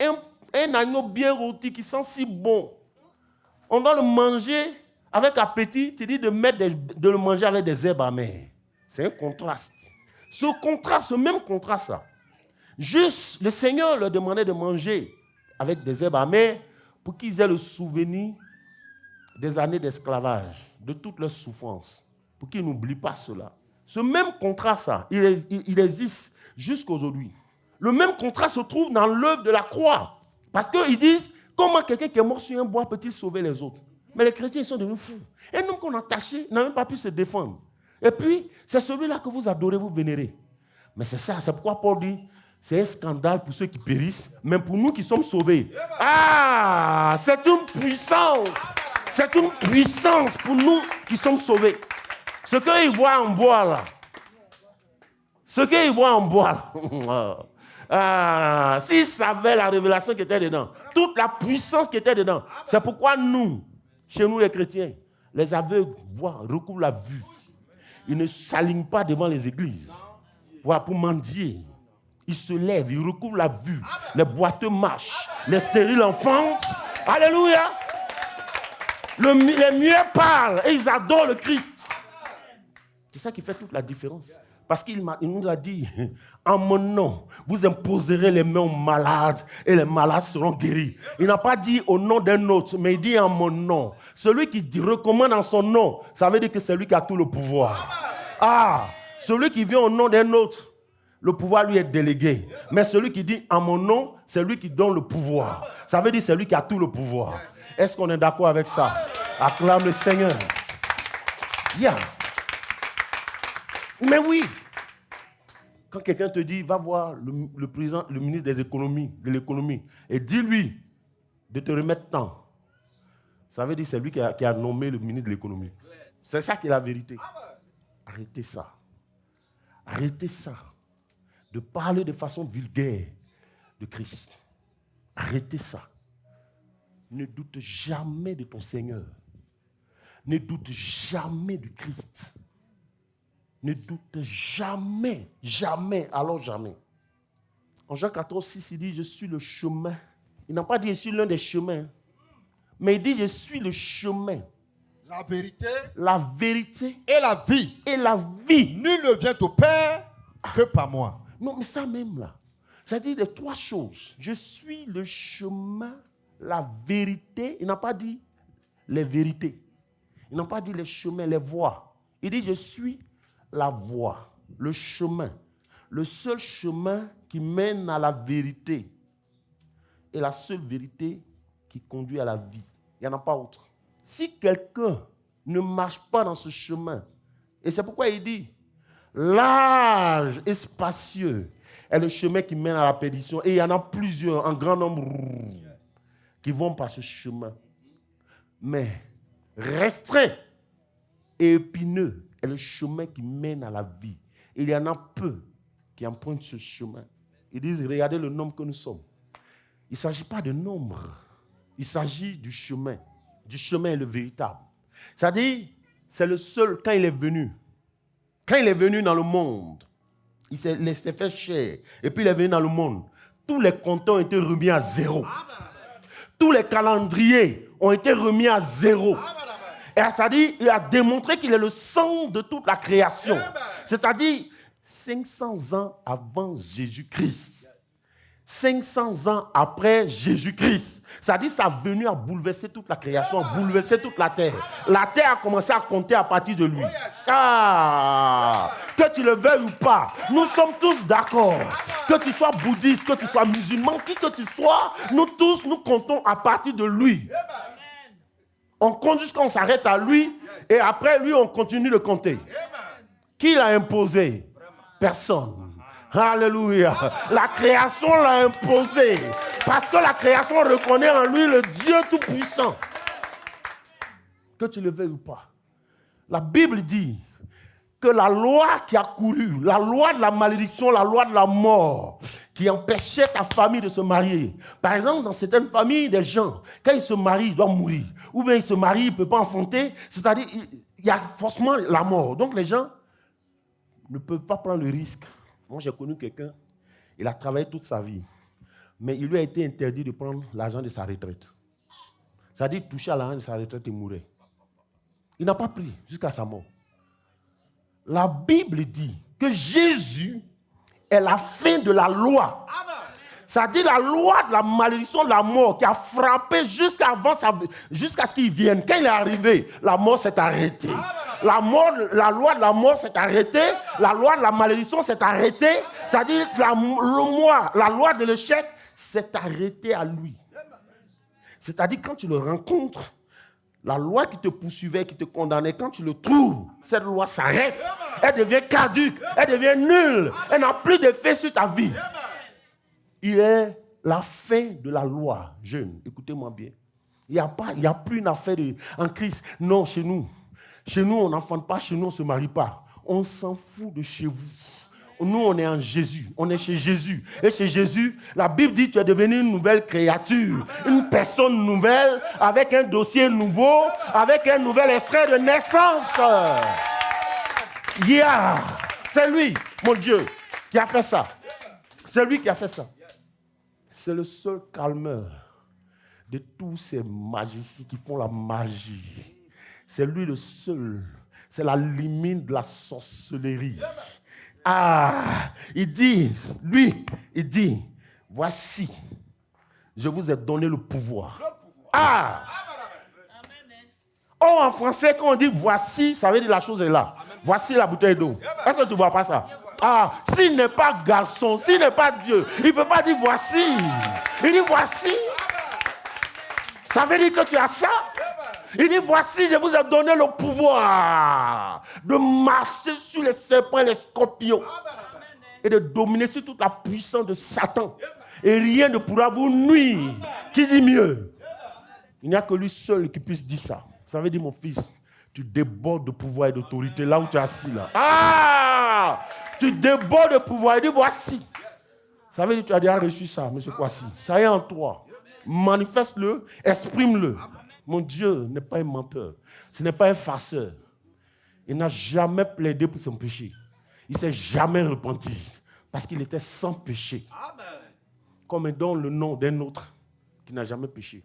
Un agneau bien rôti qui sent si bon. On doit le manger avec appétit, tu dis de le manger avec des herbes amères. C'est un contraste. Ce même contraste là, juste le Seigneur leur demandait de manger avec des herbes amères pour qu'ils aient le souvenir des années d'esclavage, de toutes leurs souffrances, pour qu'ils n'oublient pas cela. Ce même contraste là, il existe jusqu'aujourd'hui. Le même contraste se trouve dans l'œuvre de la croix. Parce qu'ils disent, comment quelqu'un qui est mort sur un bois peut-il sauver les autres? Mais les chrétiens, ils sont devenus fous. Un homme qu'on a taché n'a même pas pu se défendre. Et puis, c'est celui-là que vous adorez, vous vénérez. Mais c'est ça, c'est pourquoi Paul dit, c'est un scandale pour ceux qui périssent, mais pour nous qui sommes sauvés. Ah, c'est une puissance. C'est une puissance pour nous qui sommes sauvés. Ce qu'ils voient en bois, là. Ce qu'ils voient en bois, là. S'ils savaient la révélation qui était dedans, toute la puissance qui était dedans, c'est pourquoi nous, chez nous les chrétiens, les aveugles recouvrent la vue. Ils ne s'alignent pas devant les églises pour mendier. Ils se lèvent, ils recouvrent la vue. Les boiteux marchent, les stériles enfantent. Alléluia. Les muets parlent et ils adorent le Christ. C'est ça qui fait toute la différence. Parce qu'il nous a dit, en mon nom, vous imposerez les mains aux malades et les malades seront guéris. Il n'a pas dit au nom d'un autre, mais il dit en mon nom. Celui qui recommande en son nom, ça veut dire que c'est lui qui a tout le pouvoir. Ah, celui qui vient au nom d'un autre, le pouvoir lui est délégué. Mais celui qui dit en mon nom, c'est lui qui donne le pouvoir. Ça veut dire que c'est lui qui a tout le pouvoir. Est-ce qu'on est d'accord avec ça? Acclame le Seigneur. Yeah. Mais oui, quand quelqu'un te dit, va voir le président, le ministre de l'économie, et dis-lui de te remettre tant, ça veut dire que c'est lui qui a nommé le ministre de l'économie. C'est ça qui est la vérité. Arrêtez ça. Arrêtez ça. De parler de façon vulgaire de Christ. Arrêtez ça. Ne doute jamais de ton Seigneur. Ne doute jamais du Christ. Ne doute jamais, jamais, alors jamais. En Jean 14, 6, il dit, je suis le chemin. Il n'a pas dit, je suis l'un des chemins. Mais il dit, je suis le chemin. La vérité et la vie. Et la vie. Nul ne vient au Père que par moi. Non, mais ça même là. C'est-à-dire les trois choses. Je suis le chemin, la vérité. Il n'a pas dit les vérités. Il n'a pas dit les chemins, les voies. Il dit, je suis la voie, le chemin, le seul chemin qui mène à la vérité et la seule vérité qui conduit à la vie. Il n'y en a pas autre. Si quelqu'un ne marche pas dans ce chemin, et c'est pourquoi il dit, large et spacieux est le chemin qui mène à la perdition, et il y en a plusieurs, en grand nombre, qui vont par ce chemin. Mais restreint et épineux est le chemin qui mène à la vie. Et il y en a peu qui empruntent ce chemin. Ils disent, regardez le nombre que nous sommes. Il ne s'agit pas de nombre. Il s'agit du chemin. Du chemin est le véritable. C'est-à-dire, c'est le seul, quand il est venu dans le monde, il s'est fait chair, et puis il est venu dans le monde, tous les compteurs ont été remis à zéro. Tous les calendriers ont été remis à zéro. Et c'est-à-dire, il a démontré qu'il est le centre de toute la création. C'est-à-dire, 500 ans avant Jésus-Christ. 500 ans après Jésus-Christ. C'est-à-dire, sa venue a bouleversé toute la création, bouleversé toute la terre. La terre a commencé à compter à partir de lui. Ah, que tu le veuilles ou pas, nous sommes tous d'accord. Que tu sois bouddhiste, que tu sois musulman, qui que tu sois, nous tous, nous comptons à partir de lui. On compte jusqu'à on s'arrête à lui, et après lui, on continue de compter. Qui l'a imposé? Personne. Alléluia. La création l'a imposé. Parce que la création reconnaît en lui le Dieu Tout-Puissant. Que tu le veuilles ou pas. La Bible dit que la loi qui a couru, la loi de la malédiction, la loi de la mort, qui empêchait ta famille de se marier. Par exemple, dans certaines familles, des gens, quand ils se marient, ils doivent mourir. Ou bien ils se marient, ils ne peuvent pas enfanter. C'est-à-dire, il y a forcément la mort. Donc les gens ne peuvent pas prendre le risque. Moi, j'ai connu quelqu'un, il a travaillé toute sa vie, mais il lui a été interdit de prendre l'argent de sa retraite. C'est-à-dire, il touchait à l'argent de sa retraite et mourait. Il n'a pas pris jusqu'à sa mort. La Bible dit que Jésus est la fin de la loi. C'est-à-dire la loi de la malédiction de la mort qui a frappé jusqu'à ce qu'il vienne. Quand il est arrivé, la mort s'est arrêtée. La loi de la mort s'est arrêtée. La loi de la malédiction s'est arrêtée. C'est-à-dire la loi de l'échec s'est arrêtée à lui. C'est-à-dire quand tu le rencontres, la loi qui te poursuivait, qui te condamnait, quand tu le trouves, cette loi s'arrête. Elle devient caduque, elle devient nulle. Elle n'a plus d'effet sur ta vie. Il est la fin de la loi. Jeune, écoutez-moi bien. Il n'y a plus une affaire en Christ. Non, chez nous. Chez nous, on n'enfante pas, chez nous, on ne se marie pas. On s'en fout de chez vous. Nous, on est en Jésus. On est chez Jésus. Et chez Jésus, la Bible dit que tu es devenu une nouvelle créature. Une personne nouvelle, avec un dossier nouveau, avec un nouvel extrait de naissance. Yeah. C'est lui, mon Dieu, qui a fait ça. C'est lui qui a fait ça. C'est le seul calmeur de tous ces magiciens qui font la magie. C'est lui le seul. C'est la limite de la sorcellerie. Ah, il dit, voici, je vous ai donné le pouvoir. Ah! Oh, en français, quand on dit voici, ça veut dire la chose est là. Voici la bouteille d'eau. Est-ce que tu ne vois pas ça? Ah, s'il n'est pas garçon, s'il n'est pas Dieu, il ne peut pas dire voici. Il dit voici. Ça veut dire que tu as ça. Il dit voici, je vous ai donné le pouvoir de marcher sur les serpents et les scorpions et de dominer sur toute la puissance de Satan. Et rien ne pourra vous nuire. Qui dit mieux? Il n'y a que lui seul qui puisse dire ça. Ça veut dire, mon fils, tu débordes de pouvoir et d'autorité là où tu es assis là. Ah! Tu débordes de pouvoir. Il dit voici. Ça veut dire que tu as déjà reçu ça, monsieur Kwasi. Ça est en toi. Manifeste-le, exprime-le. Mon Dieu n'est pas un menteur. Ce n'est pas un farceur. Il n'a jamais plaidé pour son péché. Il ne s'est jamais repenti. Parce qu'il était sans péché. Amen. Comme on donne le nom d'un autre qui n'a jamais péché.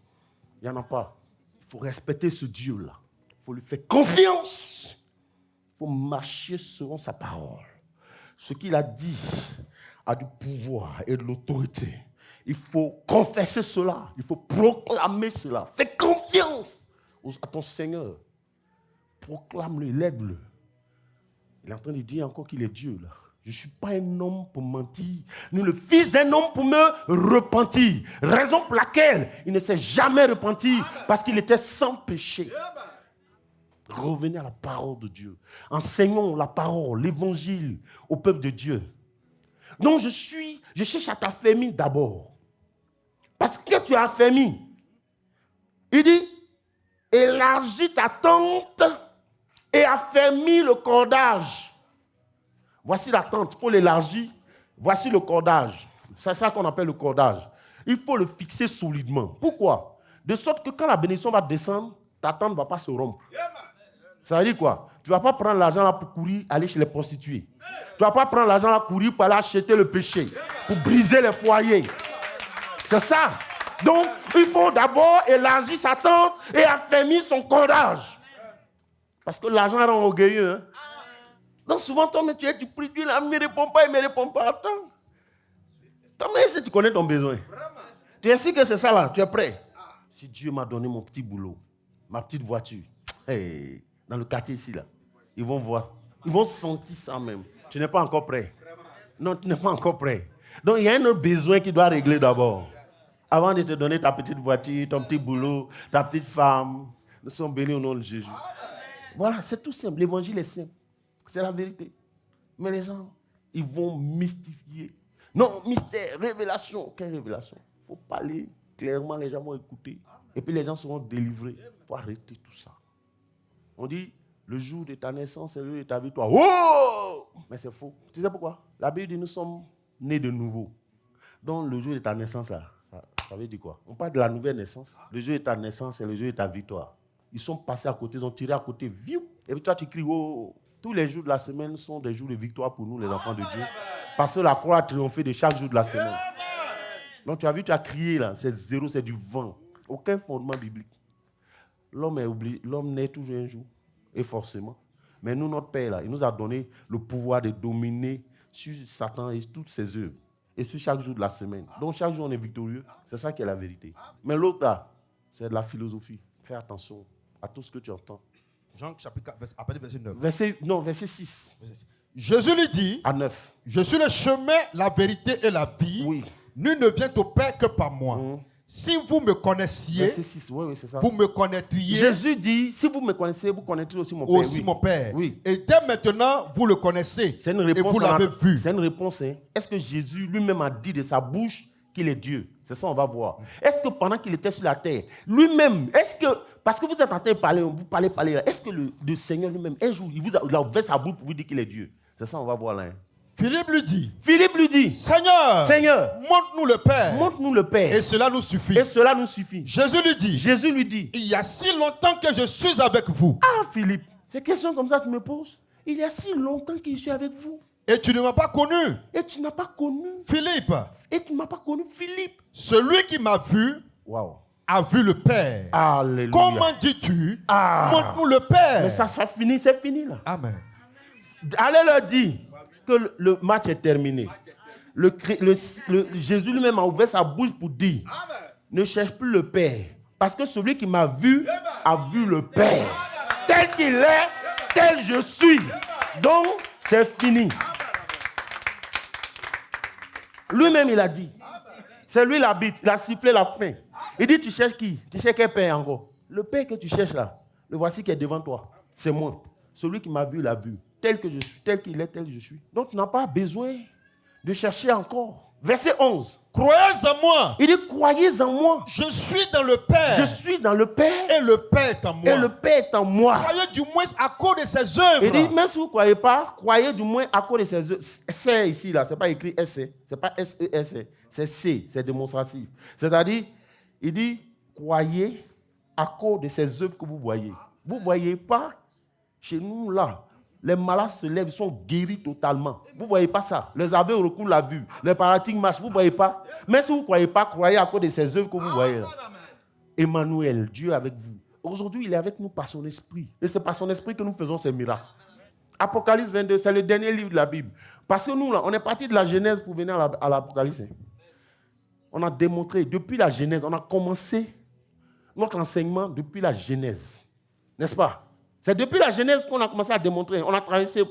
Il n'y en a pas. Il faut respecter ce Dieu-là. Il faut lui faire confiance. Il faut marcher selon sa parole. Ce qu'il a dit a du pouvoir et de l'autorité. Il faut confesser cela. Il faut proclamer cela. Fais confiance à ton Seigneur. Proclame-le, lève-le. Il est en train de dire encore qu'il est Dieu, là. Je ne suis pas un homme pour mentir, ni le fils d'un homme pour me repentir. Raison pour laquelle il ne s'est jamais repenti, parce qu'il était sans péché. Revenez à la parole de Dieu. Enseignons la parole, l'évangile au peuple de Dieu. Donc je cherche à t'affermir d'abord. Parce que tu es affermi. Il dit, élargis ta tente et affermis le cordage. Voici la tente, il faut l'élargir. Voici le cordage. C'est ça qu'on appelle le cordage. Il faut le fixer solidement. Pourquoi? De sorte que quand la bénédiction va descendre, ta tente ne va pas se rompre. Ça veut dire quoi? Tu ne vas pas prendre l'argent là pour courir, aller chez les prostituées. Tu ne vas pas prendre l'argent là pour courir pour aller acheter le péché, pour briser les foyers. C'est ça. Donc, il faut d'abord élargir sa tente et affermir son cordage. Parce que l'argent rend orgueilleux. Hein? Donc souvent, toi, mais tu pries, Dieu ne me répond pas, il ne me répond pas. Attends. Toi, mais si tu connais ton besoin. Tu es sûr que c'est ça là, tu es prêt. Si Dieu m'a donné mon petit boulot, ma petite voiture, hey, dans le quartier ici, là, ils vont voir. Ils vont sentir ça même. Tu n'es pas encore prêt. Non, tu n'es pas encore prêt. Donc il y a un autre besoin qui doit régler d'abord. Avant de te donner ta petite voiture, ton petit boulot, ta petite femme, nous sommes bénis au nom de Jésus. Voilà, c'est tout simple. L'évangile est simple. C'est la vérité. Mais les gens, ils vont mystifier. Non, mystère, révélation. Quelle révélation? Il faut parler clairement, les gens vont écouter. Et puis les gens seront délivrés. Il faut arrêter tout ça. On dit, le jour de ta naissance, c'est le jour de ta victoire. Oh! Mais c'est faux. Tu sais pourquoi? La Bible dit, nous sommes nés de nouveau. Donc le jour de ta naissance, là, ça veut dire quoi? On parle de la nouvelle naissance. Le jour de ta naissance, c'est le jour de ta victoire. Ils sont passés à côté, ils ont tiré à côté, viou. Et puis toi, tu cries, oh! Tous les jours de la semaine sont des jours de victoire pour nous, les enfants de Dieu. Parce que la croix a triomphé de chaque jour de la semaine. Donc tu as vu, tu as crié là, c'est zéro, c'est du vent. Aucun fondement biblique. L'homme est oublié, l'homme naît toujours un jour, et forcément. Mais nous, notre Père, là, il nous a donné le pouvoir de dominer sur Satan et toutes ses œuvres. Et sur chaque jour de la semaine. Donc chaque jour, on est victorieux. C'est ça qui est la vérité. Mais l'autre là, c'est de la philosophie. Fais attention à tout ce que tu entends. Jean chapitre 4, verset 9. Verset 6. Jésus lui dit, à 9. Je suis le chemin, la vérité et la vie. Oui. Nul ne vient au Père que par moi. Si vous me connaissiez, Verset 6. Oui, c'est ça. vous me connaîtriez. Jésus dit, si vous me connaissez, vous connaîtrez aussi mon Père. Aussi mon Père. Oui. Et dès maintenant, vous le connaissez. C'est une réponse. Et vous l'avez vu. C'est une réponse. Hein. Est-ce que Jésus lui-même a dit de sa bouche qu'il est Dieu? C'est ça, on va voir. Est-ce que pendant qu'il était sur la terre, lui-même, parce que vous êtes en train de parler, vous parlez là, est-ce que le Seigneur lui-même, un jour, il a ouvert sa bouche pour vous dire qu'il est Dieu? C'est ça, on va voir là. Hein. Philippe lui dit, Seigneur, montre-nous le Père. Montre-nous le Père. Et cela nous suffit. Jésus lui dit, il y a si longtemps que je suis avec vous. Ah, Philippe, ces questions comme ça tu me poses. Il y a si longtemps que je suis avec vous. Et tu ne m'as pas connu. Et tu n'as pas connu. Philippe. Et tu ne m'as pas connu, Philippe. Celui qui m'a vu a vu le Père. Alléluia. Comment dis-tu, montre-nous le Père? Mais ça sera fini, c'est fini là. Amen. Allez leur dire que le match est terminé. Jésus lui-même a ouvert sa bouche pour dire, ne cherche plus le Père. Parce que celui qui m'a vu a vu le Père. Tel qu'il est, tel je suis. Donc, c'est fini. Lui-même, il a dit. C'est lui l'habite. Il a sifflé la fin. Il dit, tu cherches qui? Tu cherches quel Père encore? Le Père que tu cherches là, le voici qui est devant toi. C'est moi. Celui qui m'a vu, l'a vu. Tel que je suis, tel qu'il est, tel que je suis. Donc, tu n'as pas besoin de chercher encore. Verset 11. Croyez en moi. Il dit, croyez en moi. Je suis dans le Père. Je suis dans le Père. Et le Père est en moi. Et le Père est en moi. Croyez du moins à cause de ses œuvres. Il dit, même si vous ne croyez pas, croyez du moins à cause de ses œuvres. C'est ici, là, ce n'est pas écrit S. Ce n'est pas S-E-S. C'est C, c'est démonstratif. C'est-à-dire, il dit, croyez à cause de ces œuvres que vous voyez. Vous ne voyez pas, chez nous, là, les malades se lèvent, ils sont guéris totalement. Vous ne voyez pas ça. Les aveugles recourent la vue. Les paralytiques marchent. Vous ne voyez pas. Mais si vous ne croyez pas, croyez à cause de ces œuvres que vous voyez là. Emmanuel, Dieu avec vous. Aujourd'hui, il est avec nous par son esprit. Et c'est par son esprit que nous faisons ces miracles. Apocalypse 22, c'est le dernier livre de la Bible. Parce que nous, là, on est parti de la Genèse pour venir à l'Apocalypse. On a démontré, depuis la Genèse, on a commencé notre enseignement depuis la Genèse. N'est-ce pas? C'est depuis la Genèse qu'on a commencé à démontrer. On a traversé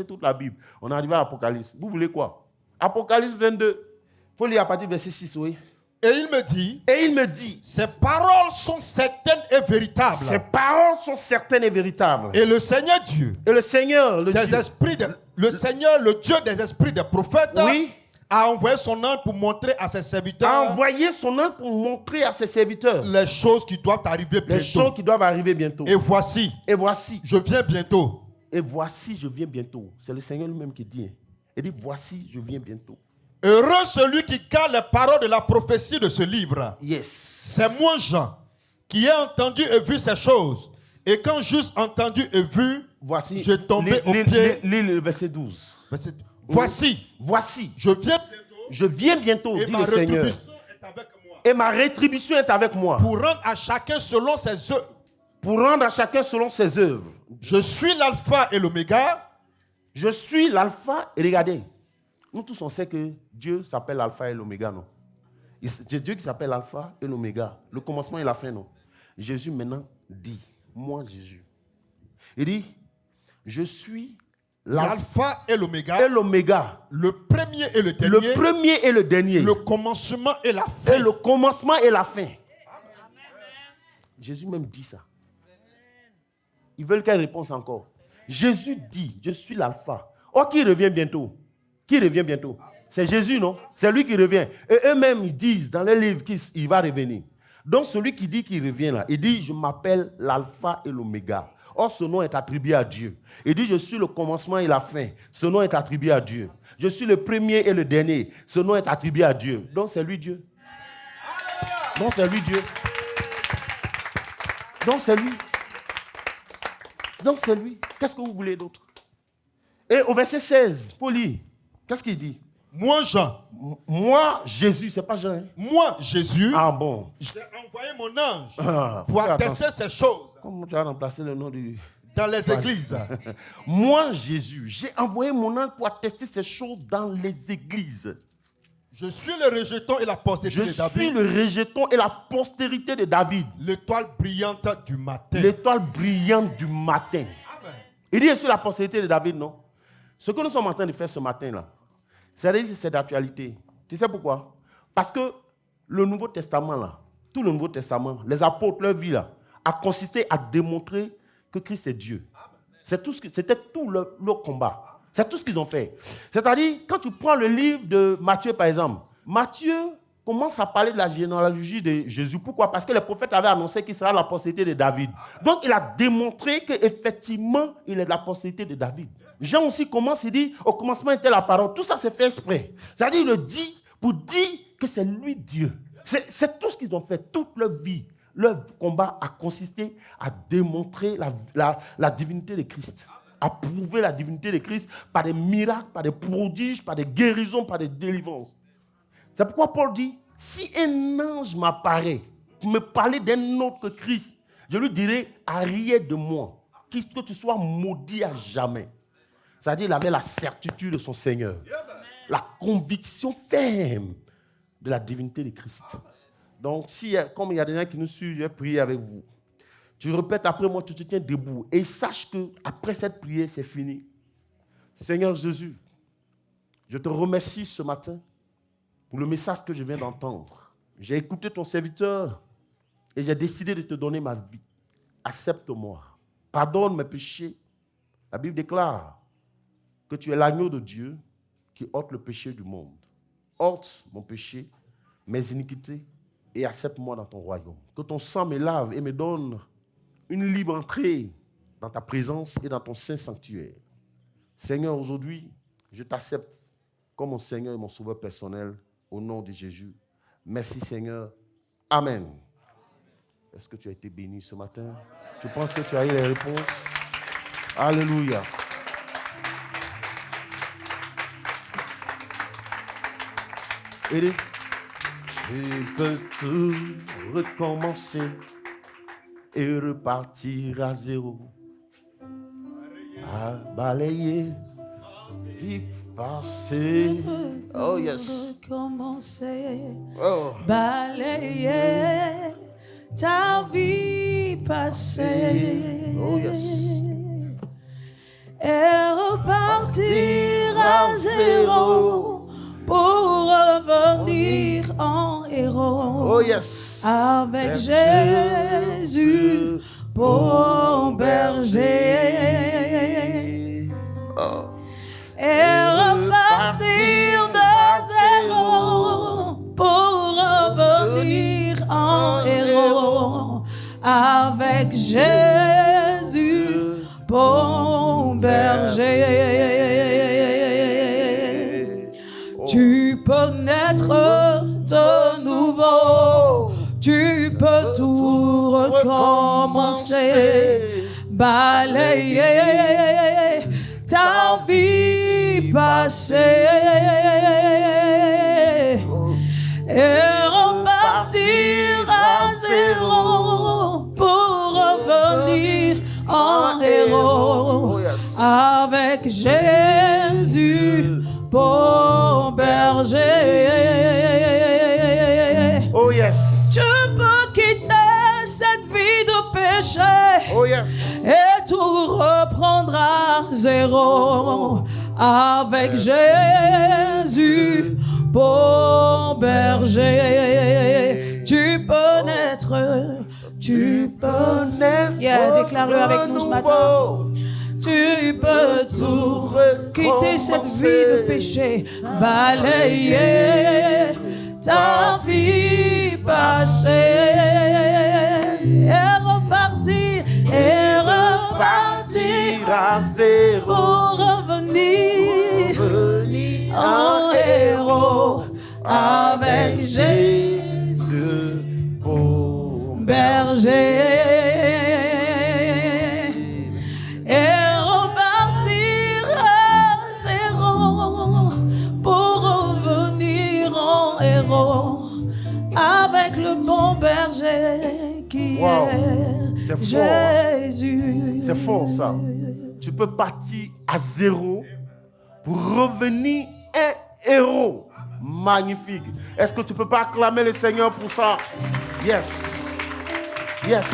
toute la Bible. On est arrivé à l'Apocalypse. Vous voulez quoi? Apocalypse 22. Il faut lire à partir du verset 6, oui. Et il me dit, ces paroles sont certaines et véritables. Ces paroles sont certaines et véritables. Et le Seigneur Dieu, le Seigneur, le Dieu des esprits des prophètes, oui, a envoyé son ange pour montrer à ses serviteurs. Les choses qui doivent arriver bientôt. Et voici, je viens bientôt. C'est le Seigneur lui-même qui dit. Il dit, voici, je viens bientôt. Heureux celui qui garde les paroles de la prophétie de ce livre. Yes. C'est moi, Jean, qui ai entendu et vu ces choses. Et quand juste entendu et vu, voici, j'ai tombé au pied. Lis le verset 12. Voici, je viens bientôt, et dit le Seigneur. Et ma rétribution est avec moi. Pour rendre à chacun selon ses œuvres. Je suis l'alpha et l'oméga. Je suis l'alpha. Et regardez, nous tous on sait que Dieu s'appelle l'alpha et l'oméga, non? C'est Dieu qui s'appelle l'alpha et l'oméga. Le commencement et la fin, non? Jésus maintenant dit, moi Jésus. Il dit, je suis l'alpha et l'oméga. Le premier et le dernier. Le commencement et la fin. Jésus même dit ça. Ils veulent quelle réponse encore? Jésus dit, je suis l'alpha. Oh, qui revient bientôt? C'est Jésus, non? C'est lui qui revient. Et eux-mêmes, ils disent dans les livres qu'il va revenir. Donc, celui qui dit qu'il revient là, il dit, je m'appelle l'alpha et l'oméga. Or, ce nom est attribué à Dieu. Il dit, je suis le commencement et la fin. Ce nom est attribué à Dieu. Je suis le premier et le dernier. Ce nom est attribué à Dieu. Donc, c'est lui Dieu. Donc, c'est lui. Qu'est-ce que vous voulez d'autre? Et au verset 16, faut lire. Qu'est-ce qu'il dit? Moi, Jean. Moi, Jésus, c'est pas Jean. Hein? Moi, Jésus. Ah bon. J'ai envoyé mon ange pour attester ces choses. Comment tu as remplacé le nom du... Dans les églises. Moi, Jésus, j'ai envoyé mon ange pour attester ces choses dans les églises. Je suis le rejeton et la postérité de David. L'étoile brillante du matin. Amen. Il dit, je suis la postérité de David, non? Ce que nous sommes en train de faire ce matin-là, c'est d'actualité. Tu sais pourquoi? Parce que le Nouveau Testament, là, tout le Nouveau Testament, les apôtres, leur vie, là, a consisté à démontrer que Christ est Dieu. C'était tout leur combat. C'est tout ce qu'ils ont fait. C'est-à-dire, quand tu prends le livre de Matthieu, par exemple, Matthieu commence à parler de la généalogie de Jésus. Pourquoi? Parce que les prophètes avaient annoncé qu'il sera la postérité de David. Donc, il a démontré qu'effectivement, il est de la postérité de David. Jean aussi commence, il dit, au commencement était la parole. Tout ça, c'est fait exprès. C'est-à-dire, il le dit pour dire que c'est lui Dieu. C'est tout ce qu'ils ont fait, toute leur vie. Leur combat a consisté à démontrer la divinité de Christ. À prouver la divinité de Christ par des miracles, par des prodiges, par des guérisons, par des délivrances. C'est pourquoi Paul dit, si un ange m'apparaît pour me parler d'un autre que Christ, je lui dirai, arrière de moi, que tu sois maudit à jamais. C'est-à-dire, il avait la certitude de son Seigneur, la conviction ferme de la divinité de Christ. Donc, comme il y a des gens qui nous suivent, je vais prier avec vous. Tu répètes après moi, tu te tiens debout. Et sache qu'après cette prière, c'est fini. Seigneur Jésus, je te remercie ce matin pour le message que je viens d'entendre. J'ai écouté ton serviteur et j'ai décidé de te donner ma vie. Accepte-moi. Pardonne mes péchés. La Bible déclare que tu es l'agneau de Dieu qui ôte le péché du monde. Ôte mon péché, mes iniquités et accepte-moi dans ton royaume. Que ton sang me lave et me donne une libre entrée dans ta présence et dans ton saint sanctuaire. Seigneur, aujourd'hui, je t'accepte comme mon Seigneur et mon sauveur personnel au nom de Jésus. Merci Seigneur. Amen. Est-ce que tu as été béni ce matin? Tu penses que tu as eu les réponses? Alléluia. Et tu peux tout recommencer et repartir à zéro. À balayer, vie passée. Oh yes. Recommencer, Oh. balayer ta vie passer. Oh yes. Et repartir à zéro pour revenir en héros. Oh yes. Avec Jésus, bon berger. Oh. Et repartir de zéro pour revenir en héros. Avec Jésus, bon berger. Tu peux naître de nouveau, tu peux tout recommencer, balayer ta vie passée et repartir à zéro pour revenir en héros. Avec Jésus, bon berger. Oh yes. Tu peux quitter cette vie de péché. Oh yes. Et tout reprendre à zéro. Avec Jésus, bon berger. Tu peux naître. Tu peux naître. Yeah, déclare-le avec nous ce matin. Tu peux tout quitter cette vie de péché, balayer ta vie passée et repartir à zéro pour revenir en héros avec Jésus, bon berger. Et repartir à zéro pour revenir en héros avec le bon berger qui est Jésus. C'est fort ça. Tu peux partir à zéro pour revenir un héros. Magnifique. Est-ce que tu peux pas acclamer le Seigneur pour ça? Yes. Yes.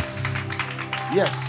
Yes.